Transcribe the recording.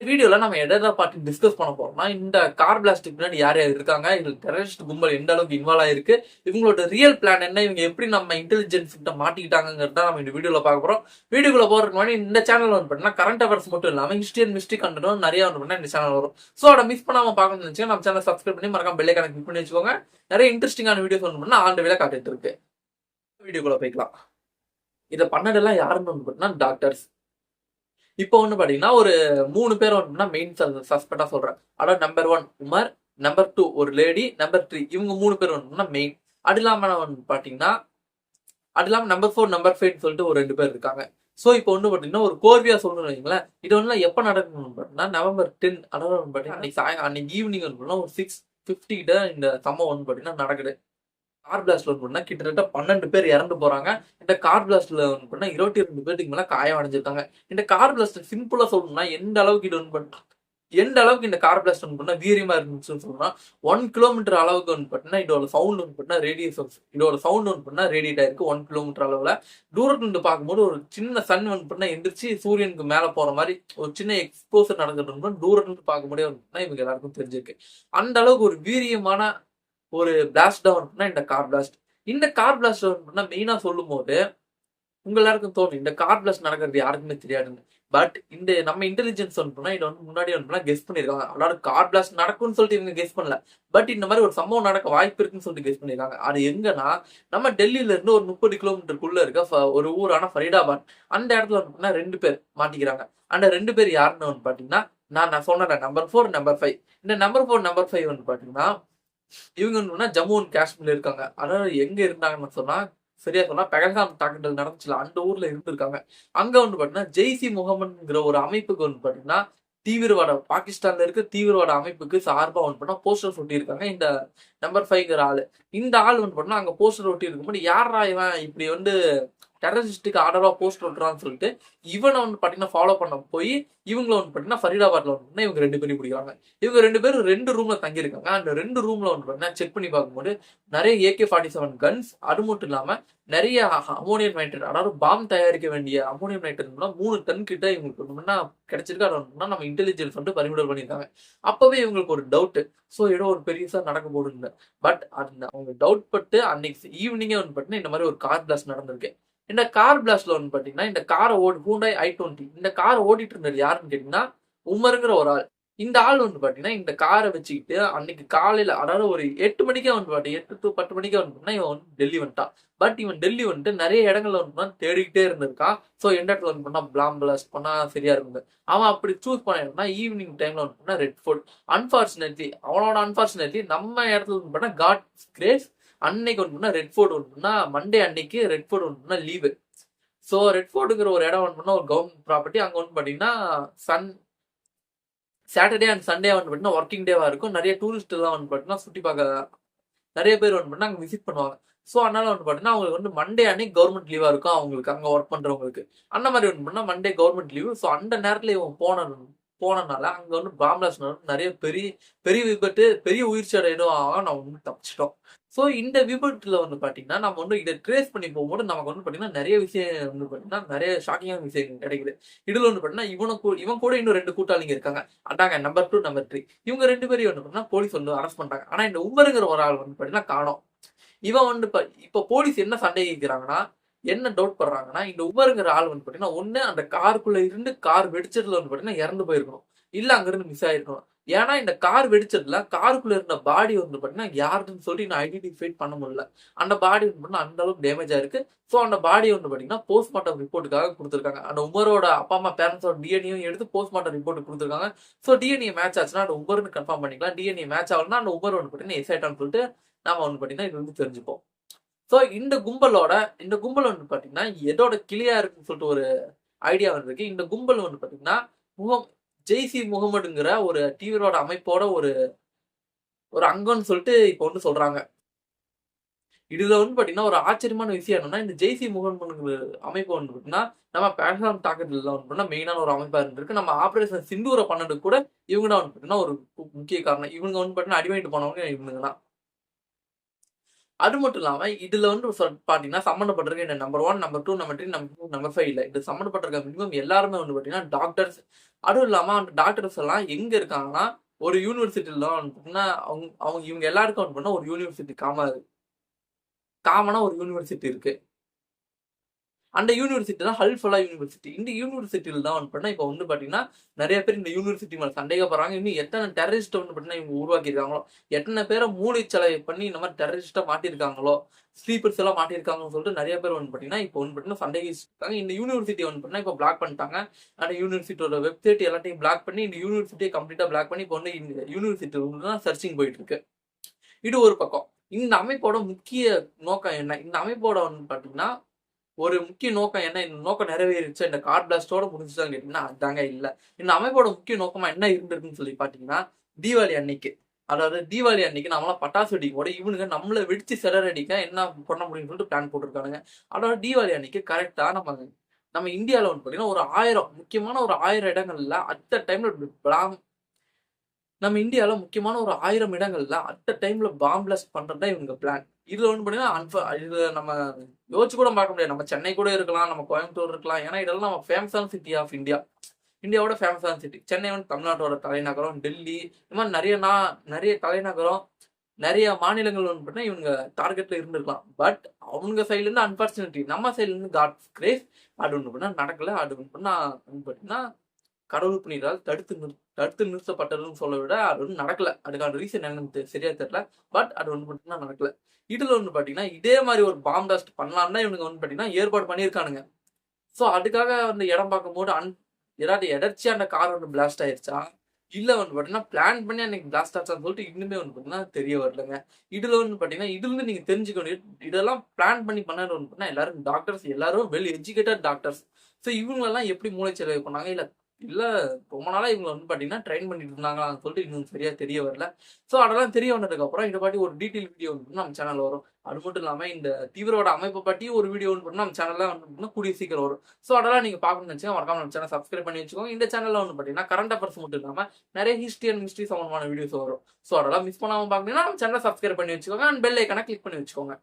வீடியோல நம்ம எதை பார்த்து டிஸ்கஸ் பண்ண போறோம்னா இந்த கார் பிளாஸ்டிக் பின்னாடி யார் யார் இருக்காங்க, இது டெரரிஸ்ட் கும்பல் எந்த அளவுக்கு இன்வால்வ் ஆயிருக்கு, இவங்களோட ரியல் பிளான் என்ன, இவங்க எப்படி நம்ம இன்டெலிஜென்ஸ் கிட்ட மாட்டிக்கிட்டாங்கிறத நம்ம இந்த வீடியோல பார்க்க போறோம். வீடியோக்குள்ள போறதுக்கு முன்னாடி இந்த சேனல் வந்து பண்ணா கரண்ட் அஃபேர்ஸ் மட்டும் இல்லாம ஹிஸ்டரி அண்ட் மிஸ்ட்ரி கண்டென்ட் நிறைய வந்து பண்ணா இந்த சேனல் வரும். ஸோ அதை மிஸ் பண்ணாம பார்க்கணும்னு நினைச்சா நம்ம சேனல் சப்ஸ்கிரைப் பண்ணி மறக்காம பெல் ஐகானை கிளிக் பண்ணி வச்சுக்கோங்க. நிறைய இன்ட்ரெஸ்டிங்கான வீடியோஸ் வந்து பண்ணா ஆண்டு வேலை காட்டிட்டு இருக்கு. வீடியோக்குள்ள போய்க்கலாம். இதை பண்ணதெல்லாம் யாருன்னு வந்து பார்த்தீங்கன்னா டாக்டர்ஸ். இப்போ ஒன்று பார்த்தீங்கன்னா ஒரு 3 பேர் வந்து மெயின் சஸ்பெக்டா சொல்றேன். அதாவது நம்பர் 1 உமர், நம்பர் 2 ஒரு லேடி, நம்பர் 3 இவங்க 3 பேர் வந்து மெயின். அது இல்லாம பார்த்தீங்கன்னா நம்பர் 4 நம்பர் 5 சொல்லிட்டு ஒரு 2 பேர் இருக்காங்க. ஸோ இப்போ ஒன்று பார்த்தீங்கன்னா ஒரு கோர்வியா சொல்லணும்னு வைங்களேன். இது ஒன்றும் எப்போ நடக்கணும்னு பார்த்தீங்கன்னா நவம்பர் 10 அதாவது பார்த்தீங்கன்னா அன்னைக்கு ஈவினிங் வந்து ஒரு 6:50 கிட்ட இந்த சம்பவம் வந்து பார்த்தீங்கன்னா நடக்குது. கார் பிளாஸ்ட்ல வந்து கிட்டத்தட்ட 12 பேர் இறந்து போறாங்க. இந்த கார் பிளாஸ்ட்ல வந்து 22 பேருக்கு மேல காயம் அடைஞ்சிருக்காங்க. இந்த கார் பிளாஸ்ட் சிம்பிளா சொல்லணும்னா எந்த அளவுக்கு இது வந்து எந்த அளவுக்கு இந்த கார் பிளாஸ்ட் வந்து வீரியமா இருந்துச்சுன்னு சொல்லணும்னா 1 கிலோமீட்டர் அளவுக்கு வந்து பார்த்தீங்கன்னா இதோட சவுண்ட் வந்து பார்த்தீங்கன்னா ரேடியேஷன் இதோட சவுண்ட் வந்து பார்த்தீங்கன்னா ரேடியேட் ஆயிருக்கு 1 கிலோமீட்டர் அளவுல. தூரத்துல இருந்து பார்க்கும்போது ஒரு சின்ன சன் வந்து பார்த்தீங்கன்னா எந்திரிச்சு சூரியனுக்கு மேல போற மாதிரி ஒரு சின்ன எக்ஸ்போசர் நடந்துட்டு தூரத்துல இருந்து பார்க்கும்போதே வந்து இவங்க எல்லாருக்கும் தெரிஞ்சிருக்கு. அந்த அளவுக்கு ஒரு வீரியமான ஒரு பிளாஸ்ட் டவுன் இந்த கார் பிளாஸ்ட். இந்த கார் பிளாஸ்ட் மெயினா சொல்லும் போது உங்க எல்லாருக்கும் தோணும் இந்த கார் பிளாஸ்ட் நடக்கிறது யாருக்குமே தெரியாதுன்னு. பட் இந்த நம்ம இன்டெலிஜென்ஸ் இது வந்து முன்னாடி கெஸ் பண்ணிருக்காங்க. அதாவது கார் பிளாஸ்ட் நடக்கும்னு சொல்லிட்டு இவங்க கெஸ் பண்ணல. பட் இந்த மாதிரி ஒரு சம்பவம் நடக்க வாய்ப்பு இருக்குன்னு சொல்லிட்டு கெஸ் பண்ணிருக்காங்க. அது எங்கன்னா நம்ம டெல்லியில இருந்து ஒரு 30 கிலோமீட்டருக்குள்ள இருக்க ஒரு ஊரான ஃபரீதாபாத். அந்த இடத்துல வந்து 2 பேர் மாட்டிக்கிறாங்க. அந்த 2 பேர் யாருன்னு வந்து பாத்தீங்கன்னா நான் சொன்னேன் நம்பர் 4 நம்பர் 5. இந்த நம்பர் 4 நம்பர் 5 வந்து பாத்தீங்கன்னா இவங்க ஜம்மு அண்ட் காஷ்மீர்ல இருக்காங்க. அதாவது எங்க இருந்தாங்கன்னு சொன்னா சரியா சொன்னா பெகல்காம் தாக்குதல் நடந்துச்சுல அந்த ஊர்ல இருந்திருக்காங்க. அங்க வந்து பாத்தீங்கன்னா ஜெய்சி முகமதுங்கிற ஒரு அமைப்புக்கு வந்து பாத்தீங்கன்னா தீவிரவாத பாகிஸ்தான்ல இருக்க தீவிரவாத அமைப்புக்கு சார்பா வந்து பண்ணா போஸ்டர் ஒட்டி இருக்காங்க இந்த நம்பர் 5ங்கிற ஆளு. இந்த ஆள் வந்து பண்ணா அங்க போஸ்டர் ஒட்டி இருக்கும்போது யாரா இவன் இப்படி வந்து டெரரிஸ்டுக்கு ஆதரவா போஸ்டர் ஒட்டுறான்னு சொல்லிட்டு இவனை வந்து பாத்தீங்கன்னா ஃபாலோ பண்ண போய் இவங்கள வந்து பாத்தீங்கன்னா ஃபரீதாபாத்ல வந்து இவங்க 2 பேரும் பிடிக்கிறாங்க. இவங்க 2 பேரும் 2 ரூம்ல தங்கியிருக்காங்க. அந்த 2 ரூம்ல வந்து பாத்தீங்கன்னா செக் பண்ணி பார்க்கும்போது நிறைய AK-47 கன்ஸ், அது மட்டும் இல்லாம நிறைய அமோனியம் நைட்ரேட் அதாவது பாம் தயாரிக்க வேண்டிய அமோனியம் நைட்ரேட் 3 டன் கிட்ட இவங்களுக்கு முன்னா கிடைச்சிருக்கு. அதை வந்து நம்ம இன்டெலிஜென்ஸ் வந்து பறிமுதல் பண்ணியிருக்காங்க. அப்பவே இவங்களுக்கு ஒரு டவுட். ஸோ ஏதோ ஒரு பெரியசா நடக்க போகுது. பட் அந்த அவங்க டவுட் பட்டு அன்னைக்கு ஈவினிங்கே வந்து பாத்தீங்கன்னா இந்த மாதிரி ஒரு கார் பிளாஸ்ட் நடந்திருக்கு. இந்த கார் பிளாஸ்ட்ல வந்து பாத்தீங்கன்னா இந்த காரை ஹூண்டாய் i20 இந்த காரை ஓட்டிட்டு இருந்தது யாருன்னு கேட்டீங்கன்னா உமருங்கிற ஒரு ஆள். இந்த ஆள் வந்து பாத்தீங்கன்னா இந்த காரை வச்சுக்கிட்டு அன்னைக்கு காலையில அதாவது ஒரு 8 மணிக்கே வந்து 8 to 10 மணிக்கே வந்து இவன் வந்து டெல்லி வந்துட்டான். பட் இவன் டெல்லி வந்துட்டு நிறைய இடங்கள்ல வந்து தேடிக்கிட்டே இருந்திருக்கான். ஸோ எந்த இடத்துல வந்து பண்ணா பிளாம் பிளாஸ்ட் பண்ணா சரியா இருக்குது. அவன் அப்படி சூஸ் பண்ணா ஈவினிங் டைம்ல வந்து பண்ணா ரெட் ஃபோர்ட். அன்பார்ச்சுனேட்லி நம்ம இடத்துல வந்து பண்ணா காட் கிரேஸ் அன்னைக்கு வந்து ரெட் ஃபோர்ட் ஒன்றுனா மண்டே அன்னைக்கு ரெட் ஃபோர்ட் ஒன்றுனா லீவு. ஸோ ரெட் ஃபோர்ட்டுங்கிற ஒரு இடம் வந்து ஒரு கவர்மெண்ட் ப்ராப்பர்ட்டி. அங்கே வந்து பார்த்தீங்கன்னா சாட்டர்டே அண்ட் சண்டே வந்து பார்த்தீங்கன்னா ஒர்க்கிங் டேவா இருக்கும். நிறைய டூரிஸ்ட் எல்லாம் வந்து பார்த்தீங்கன்னா சுற்றி பார்க்க நிறைய பேர் வந்து பார்த்தீங்கன்னா அங்கே விசிட் பண்ணுவாங்க. ஸோ அதனால வந்து பார்த்தீங்கன்னா அவங்களுக்கு வந்து மண்டே அன்னைக்கு கவர்மெண்ட் லீவா இருக்கும் அவங்களுக்கு அங்கே ஒர்க் பண்றவங்களுக்கு. அந்த மாதிரி வந்து பண்ணா மண்டே கவர்மெண்ட் லீவு. ஸோ அந்த நேரத்தில் இவன் போனனால அங்க வந்து பாம்பிளாஸ்ட் நிறைய பெரிய பெரிய விபத்து பெரிய உயிர் சேதம் நம்ம வந்து தப்பிச்சிட்டோம். ஸோ இந்த விபத்துல வந்து பாத்தீங்கன்னா நம்ம வந்து இதை ட்ரேஸ் பண்ணி போகும்போது நமக்கு வந்து பாத்தீங்கன்னா நிறைய விஷயம் வந்து பாத்தீங்கன்னா நிறைய ஷாக்கிங்கான விஷயம் கிடைக்குது. இதுல வந்து பாத்தீங்கன்னா இவன் கூட இன்னும் 2 கூட்டாளிங்க இருக்காங்க. அதாங்க நம்பர் 2 நம்பர் 3 இவங்க 2 பேரையும் வந்து பாத்தீங்கன்னா போலீஸ் வந்து அரெஸ்ட் பண்ணிட்டாங்க. ஆனா இந்த உமருங்கிற ஒரு ஆள் வந்து பாத்தீங்கன்னா காணோம். இவன் வந்து இப்ப போலீஸ் என்ன சந்தேகிக்கிறாங்கன்னா என்ன டவுட் பண்றாங்கன்னா இந்த உமருங்கிற ஆள் வந்து பாத்தீங்கன்னா ஒண்ணு அந்த காருக்குள்ள இருந்து கார் வெடிச்சதுல வந்து பாத்தீங்கன்னா இறந்து போயிருக்கணும், இல்ல அங்க இருந்து மிஸ் ஆயிருக்கணும். ஏன்னா இந்த கார் வெடிச்சதுல காருக்குள்ள இருந்த பாடி வந்து பாத்தீங்கன்னா யாருன்னு சொல்லி நான் ஐடென்டிஃபை பண்ண முடியல. அந்த பாடி வந்து அந்த அளவுக்கு டேமேஜ் ஆயிருக்கு. ஸோ அந்த பாடி வந்து பாத்தீங்கன்னா போஸ்ட்மார்ட்டம் ரிப்போர்ட்டுக்காக கொடுத்துருக்காங்க. அந்த உமரோட அப்பா அம்மா பேரண்ட்ஸோட டிஎன்ஏயும் எடுத்து போஸ்ட்மார்ட்டம் ரிப்போர்ட் கொடுத்துருக்காங்க. ஸோ டிஎன்ஏ மேட்ச் ஆச்சுன்னா அந்த உமர்னு கன்ஃபார்ம் பண்ணிக்கலாம். டிஎன்ஏ மேட்ச் ஆகலன்னா அந்த உமர் வந்து பாத்தீங்கன்னா எஸ்ஐட்டான்னு சொல்லிட்டு நாம வந்து பாத்தீங்கன்னா இது வந்து தெரிஞ்சுப்போம். ஸோ இந்த கும்பல் வந்து பாத்தீங்கன்னா எதோட கிளியா இருக்குன்னு சொல்லிட்டு ஒரு ஐடியா இருக்கு. இந்த கும்பல் வந்து பாத்தீங்கன்னா ஜெய்சி முகமதுங்கிற ஒரு தீவிரவாத அமைப்போட ஒரு அங்கம்னு சொல்லிட்டு இப்ப வந்து சொல்றாங்க. இதுல வந்து பாத்தீங்கன்னா ஒரு ஆச்சரியமான விஷயம் என்னன்னா இந்த ஜெய்சி முகமது அமைப்பு வந்து பாத்தீங்கன்னா நம்ம பேல்காம் தாக்குதல் வந்து மெயினான ஒரு அமைப்பா இருந்திருக்கு. நம்ம ஆபரேஷன் சிந்தூரை பண்ணது கூட இவங்க தான் வந்து பாத்தீங்கன்னா ஒரு முக்கிய காரணம். இவங்க வந்து பாத்தீங்கன்னா அடிமைட்டு போனவங்க இவங்க தான். அது மட்டும் இல்லாம இதுல வந்து பாத்தீங்கன்னா சம்பந்தப்பட்டிருக்க நம்பர் 1 நம்பர் 2 நம்பர் 3 நம்பர் 5 இல்ல இது சம்பந்தப்பட்டிருக்க மினிமம் எல்லாருமே வந்து பாத்தீங்கன்னா டாக்டர்ஸ், அதுவும் இல்லாம அந்த டாக்டர்ஸ் எல்லாம் எங்க இருக்காங்கன்னா ஒரு யூனிவர்சிட்டியில தான் வந்து பாத்தீங்கன்னா அவங்க அவங்க இவங்க எல்லாருக்கும் வந்து பாத்தீங்கன்னா ஒரு யூனிவர்சிட்டி காமனா ஒரு யூனிவர்சிட்டி இருக்கு. அந்த யூனிவர்சிட்டி தான் ஹல்ஃபுல்லா யூனிவர்சிட்டி. இந்த யூனிவர்சிட்டியில தான் வந்து பாத்தீங்கன்னா இப்போ வந்து பாத்தீங்கன்னா நிறைய பேர் இந்த யூனிவர்சிட்டி மேல சந்தேகப்படுறாங்க. இன்னும் எத்தனை டெரரிஸ்ட் வந்து பாத்தீங்கன்னா இவங்க உருவாக்கியிருக்காங்களோ, எத்தனை பேரை மூளைச்சலவை பண்ணி இந்த மாதிரி டெரரிஸ்டா மாட்டியிருக்காங்களோ, ஸ்லீப்பர்ஸ் எல்லாம் மாட்டியிருக்காங்கன்னு சொல்லிட்டு நிறைய பேர் வந்து பாத்தீங்கன்னா இப்போ வந்து பாத்தீங்கன்னா சந்தேகிச்சிருக்காங்க. இந்த யூனிவர்சிட்டி வந்து பாத்தீங்கன்னா இப்போ பிளாக் பண்ணிட்டாங்க. அந்த யூனிவர்சிட்டியோட வெப்சைட் எல்லாத்தையும் பிளாக் பண்ணி இந்த யூனிவர்சிட்டியை கம்ப்ளீட்டா பிளாக் பண்ணி இப்போ வந்து இந்த யூனிவர்சிட்டி தான் சர்ச்சிங் போயிட்டு இருக்கு. இது ஒரு பக்கம். இந்த அமைப்போட முக்கிய நோக்கம் என்ன? இந்த அமைப்போட வந்து பாத்தீங்கன்னா ஒரு முக்கிய நோக்கம் என்ன? இந்த நோக்கம் நிறைவேறிச்சா? இந்த கார்ட் பிளாஸ்டோட முடிஞ்சுதான்னு கேட்டீங்கன்னா அதாங்க இல்ல. இந்த அமைப்போட முக்கிய நோக்கமா என்ன இருந்திருக்குன்னு சொல்லி பாத்தீங்கன்னா, தீபாவளி அன்னைக்கு. அதாவது தீபாவளி அன்னைக்கு நம்மளாம் பட்டாசு வெடிக்கும் போது இவனுங்க நம்மள வெடிச்சு சிதறடிக்க என்ன பண்ண முடியும்னு சொல்லிட்டு பிளான் போட்டிருக்கானுங்க. அதாவது தீபாவளி அன்னைக்கு கரெக்டா நம்ம இந்தியால வந்து பாத்தீங்கன்னா ஒரு 1000 முக்கியமான ஒரு 1000 இடங்கள்ல அட் அ டைம்ல நம்ம இந்தியால முக்கியமான ஒரு 1000 இடங்கள்ல அட் அ டைம்ல பாம் பிளாஸ்ட் பண்றதுதான் இவங்க பிளான். இதுல வந்து பாத்தீங்கன்னா இது நம்ம யோசிச்சு கூட பார்க்க முடியாது. நம்ம சென்னை கூட இருக்கலாம், நம்ம கோயம்புத்தூர் இருக்கலாம். ஏன்னா இதெல்லாம் நம்ம ஃபேமஸான சிட்டி ஆஃப் இந்தியா. இந்தியாவோட ஃபேமஸான சிட்டி. சென்னை வந்து தமிழ்நாட்டோட தலைநகரம். டெல்லி இந்த மாதிரி நிறைய தலைநகரம், நிறைய மாநிலங்கள் வந்து பாத்தீங்கன்னா இவங்க டார்கெட்ல இருந்திருக்கலாம். பட் அவங்க சைட்ல இருந்து அன்பார்ச்சுனேட்லி நம்ம சைட்ல இருந்து காட்ஸ் கிரேஸ் அது ஒன்று பண்ணா நடக்கல. அது ஒன்று பண்ணா பாத்தீங்கன்னா கடவுள் புனிதால் தடுத்து நிறுத்தப்பட்டதுன்னு சொல்ல விட அது ஒன்றும் நடக்கல. அதுக்கான ரீசன் என்னன்னு சரியா தெரியல. பட் அது ஒன்று மட்டும்தான் நடக்கல. இதுல வந்து பாத்தீங்கன்னா இதே மாதிரி ஒரு பாம் பிளாஸ்ட் பண்ணலாம்னு தான் இவனுங்க வந்து பாத்தீங்கன்னா ஏற்பாடு பண்ணியிருக்கானுங்க. ஸோ அதுக்காக வந்து இடம் பார்க்கும்போது ஏதாவது எதர்ச்சியா அந்த கார் வந்து பிளாஸ்ட் ஆயிருச்சா, இல்ல வந்து பாத்தீங்கன்னா பிளான் பண்ணி அன்னைக்கு பிளாஸ்ட் ஆச்சான்னு சொல்லிட்டு இன்னுமே வந்து பாத்தீங்கன்னா தெரிய வரலங்க. இதுல வந்து பாத்தீங்கன்னா இதுல இருந்து நீங்க தெரிஞ்சுக்க வேண்டியது, இதெல்லாம் பிளான் பண்ணி பண்ணது வந்து பாத்தீங்கன்னா எல்லாரும் டாக்டர்ஸ், எல்லாரும் வெல் எஜுகேட்டட் டாக்டர்ஸ். ஸோ இவங்களெல்லாம் எப்படி மூளைச்சலவை பண்ணாங்க, இல்ல ரொம்ப நாளா இவங்க வந்து பாத்தீங்கன்னா ட்ரெயின் பண்ணிட்டு இருந்தாங்களான்னு சொல்லிட்டு இன்னும் சரியா தெரிய வரல. ஸோ அதெல்லாம் தெரிய வந்ததுக்கு அப்புறம் இந்த பாட்டி ஒரு டீட்டெயில் வீடியோ வந்து நம்ம சேனல்ல வரும். அது மட்டும் இல்லாம இந்த தீவிரவாத அமைப்பை பற்றி ஒரு வீடியோ வந்து நம்ம சேனல்ல வந்து கூடிய சீக்கிரம் வரும். ஸோ அதெல்லாம் நீங்க பார்க்கணும்னு நினைச்சீங்க மறக்காம நம்ம சேனல் சப்ஸ்கிரைப் பண்ணி வச்சுக்கோங்க. இந்த சேனல்ல வந்து பாத்தீங்கன்னா கரண்ட் அஃபேர்ஸ் மட்டும் இல்லாம நிறைய ஹிஸ்டரி அண்ட் மிஸ்ட்ரி சம்பந்தமான வீடியோஸ் வரும். ஸோ அதெல்லாம் மிஸ் பண்ணாம பாக்கணும்னா நம்ம சேனலை சப்ஸ்கிரைப் பண்ணி வச்சுக்கோங்க அண்ட் பெல் ஐக்கான கிளிக் பண்ணி வச்சுக்கோங்க.